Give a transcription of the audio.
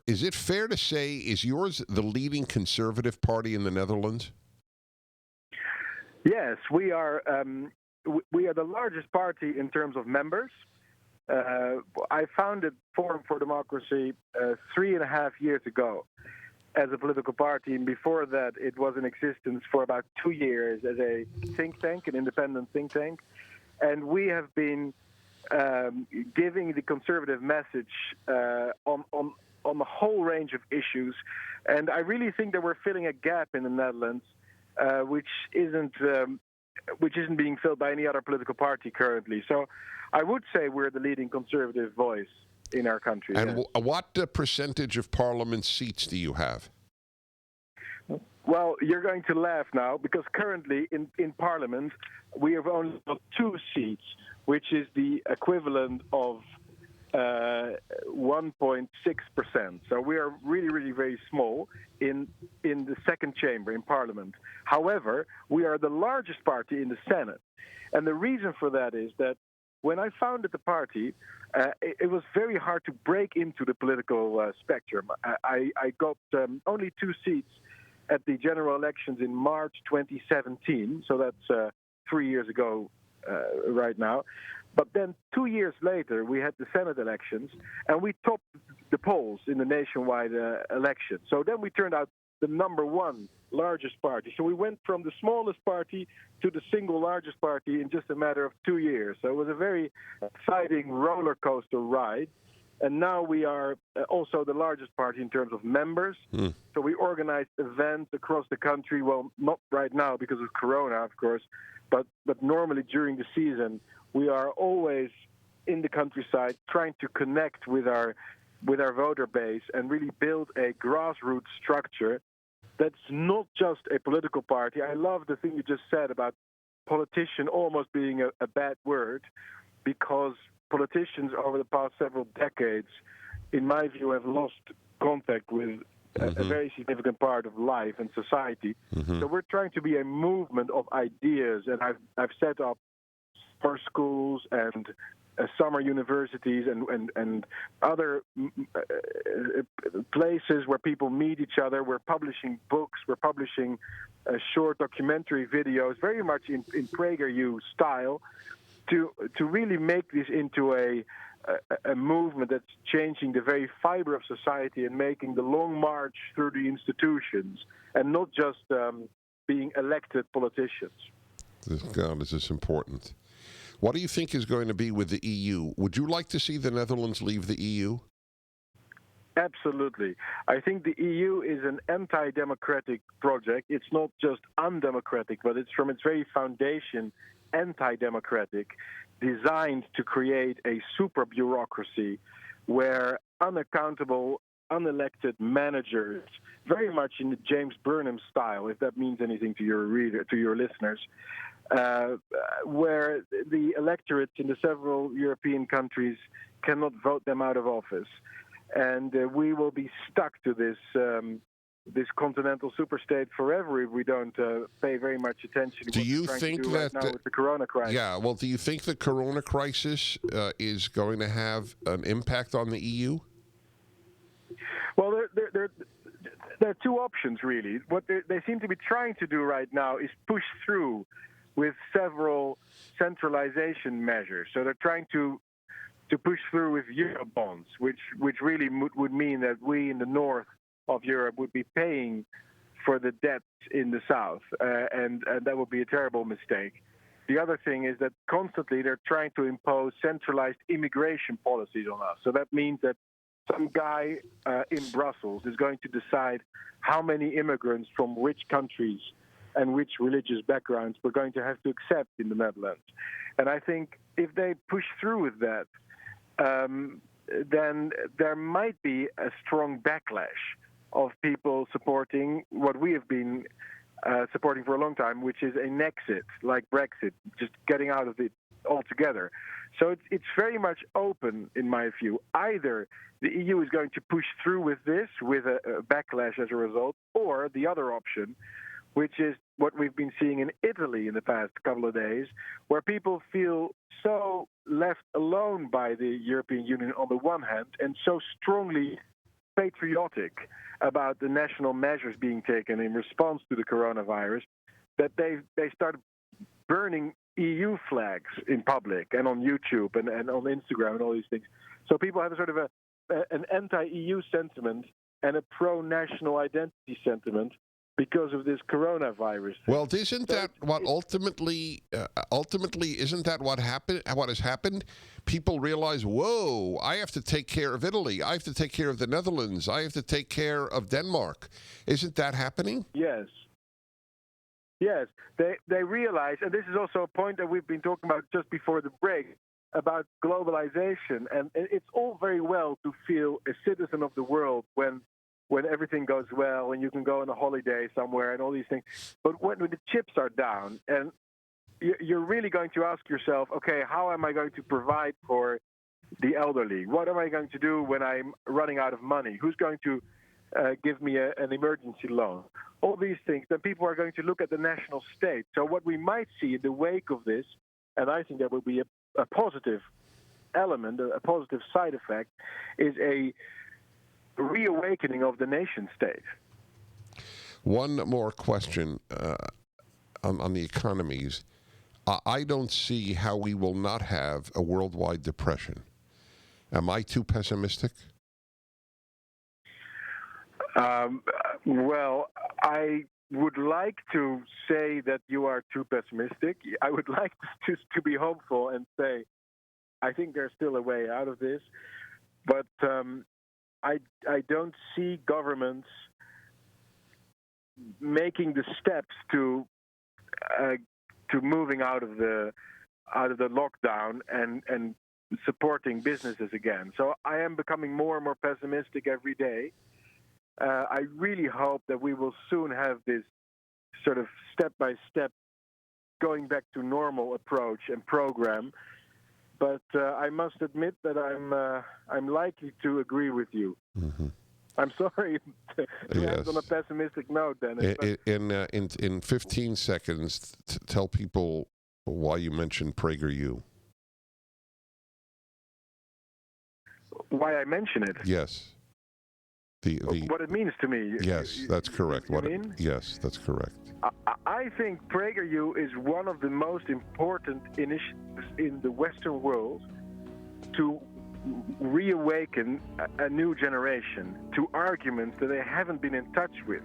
Is it fair to say, is yours the leading conservative party in the Netherlands? Yes, we are. We are the largest party in terms of members. I founded Forum for Democracy 3.5 years ago as a political party, and before that, it was in existence for about 2 years as a think tank, an independent think tank. And we have been giving the conservative message on the whole range of issues. And I really think that we're filling a gap in the Netherlands, which isn't being filled by any other political party currently. So I would say we're the leading conservative voice in our country. And yes. what percentage of parliament seats do you have? Well, you're going to laugh now, because currently in Parliament we have only got 2 seats, which is the equivalent of 1.6%. So we are really, really very small in the second chamber in Parliament. However, we are the largest party in the Senate. And the reason for that is that when I founded the party, it was very hard to break into the political spectrum. I got only 2 seats at the general elections in March 2017, so that's 3 years ago right now. But then 2 years later, we had the Senate elections, and we topped the polls in the nationwide election. So then we turned out the number 1 largest party. So we went from the smallest party to the single largest party in just a matter of 2 years. So it was a very exciting roller coaster ride. And now we are also the largest party in terms of members. So we organize events across the country. Well, not right now because of Corona, of course, but normally during the season, we are always in the countryside trying to connect with our voter base and really build a grassroots structure that's not just a political party. I love the thing you just said about politician almost being a bad word, because politicians over the past several decades, in my view, have lost contact with a very significant part of life and society. So we're trying to be a movement of ideas, and I've set up summer schools and summer universities and other places where people meet each other. We're publishing books, we're publishing short documentary videos, very much in PragerU style, to really make this into a movement that's changing the very fiber of society and making the long march through the institutions, and not just being elected politicians. God, this is important. What do you think is going to be with the EU? Would you like to see the Netherlands leave the EU? Absolutely. I think the EU is an anti-democratic project. It's not just undemocratic, but it's from its very foundation anti-democratic, designed to create a super bureaucracy where unaccountable, unelected managers, very much in the James Burnham style, if that means anything to your listeners, where the electorates in the several European countries cannot vote them out of office. And we will be stuck to this continental superstate forever if we don't pay very much attention to what we're trying to do right now with the Corona crisis. Yeah, well, do you think the Corona crisis is going to have an impact on the EU? Well, there are 2 options, really. What they seem to be trying to do right now is push through with several centralization measures. So they're trying to push through with Eurobonds, which really would mean that we in the north of Europe would be paying for the debts in the south, and that would be a terrible mistake. The other thing is that constantly they're trying to impose centralized immigration policies on us. So that means that some guy in Brussels is going to decide how many immigrants from which countries and which religious backgrounds we're going to have to accept in the Netherlands. And I think if they push through with that, then there might be a strong backlash of people supporting what we have been supporting for a long time, which is a Nexit, like Brexit, just getting out of it altogether. So it's very much open, in my view. Either the EU is going to push through with this, with a backlash as a result, or the other option, which is what we've been seeing in Italy in the past couple of days, where people feel so left alone by the European Union on the one hand, and so strongly patriotic about the national measures being taken in response to the coronavirus that they started burning EU flags in public and on YouTube and on Instagram and all these things. So people have a sort of an anti-EU sentiment and a pro-national identity sentiment because of this coronavirus thing. Well, isn't that what ultimately isn't that what happened? What has happened? People realize, whoa, I have to take care of Italy. I have to take care of the Netherlands. I have to take care of Denmark. Isn't that happening? Yes. Yes, they realize, and this is also a point that we've been talking about just before the break, about globalization. And it's all very well to feel a citizen of the world when everything goes well and you can go on a holiday somewhere and all these things. But when the chips are down and you're really going to ask yourself, okay, how am I going to provide for the elderly? What am I going to do when I'm running out of money? Who's going to give me an emergency loan? All these things, then people are going to look at the national state. So what we might see in the wake of this, and I think that will be a positive element, a positive side effect, is a reawakening of the nation state. One more question on the economies. I don't see how we will not have a worldwide depression. Am I too pessimistic? Well, I would like to say that you are too pessimistic. I would like to be hopeful and say, I think there's still a way out of this. But I don't see governments making the steps to moving out of the lockdown and supporting businesses again. So I am becoming more and more pessimistic every day. I really hope that we will soon have this sort of step-by-step going back to normal approach and program. But I must admit that I'm likely to agree with you. Mm-hmm. I'm sorry to end on a pessimistic note, Dennis. In 15 seconds, tell people why you mentioned PragerU. Why I mention it? Yes. What it means to me. Yes, that's correct. Yes, that's correct. I think PragerU is one of the most important initiatives in the Western world to reawaken a new generation to arguments that they haven't been in touch with.